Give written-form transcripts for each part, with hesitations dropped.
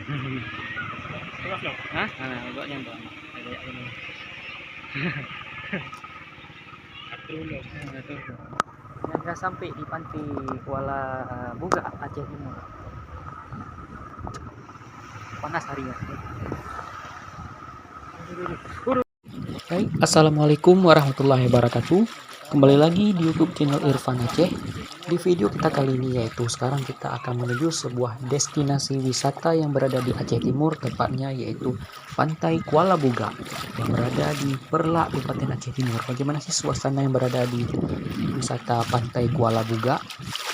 Hah? Nah, agaknya Bang. Ada ini. Yang sudah sampai di pantai Kuala Buga, Aceh Timur. Panas harinya. Baik, assalamualaikum warahmatullahi wabarakatuh. Kembali lagi di YouTube channel Irfan Aceh. Di video kita kali ini yaitu sekarang kita akan menuju sebuah destinasi wisata yang berada di Aceh Timur, tepatnya yaitu Pantai Kuala Buga yang berada di Perlak, Kabupaten Aceh Timur. Bagaimana sih suasana yang berada di wisata Pantai Kuala Buga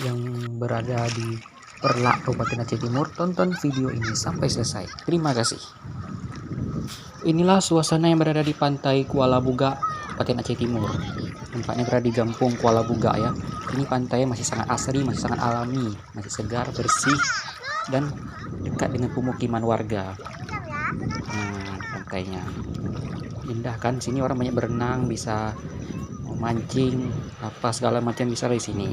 yang berada di Perlak, Kabupaten Aceh Timur? Tonton video ini sampai selesai. Terima kasih. Inilah suasana yang berada di Pantai Kuala Buga, Kabupaten Aceh Timur. Tempatnya berada di Gampung Kuala Buga ya. Ini pantai masih sangat asri, masih sangat alami, masih segar, bersih, dan dekat dengan pemukiman warga. Pantainya indah kan. Sini orang banyak berenang, bisa mancing, apa segala macam bisa di sini.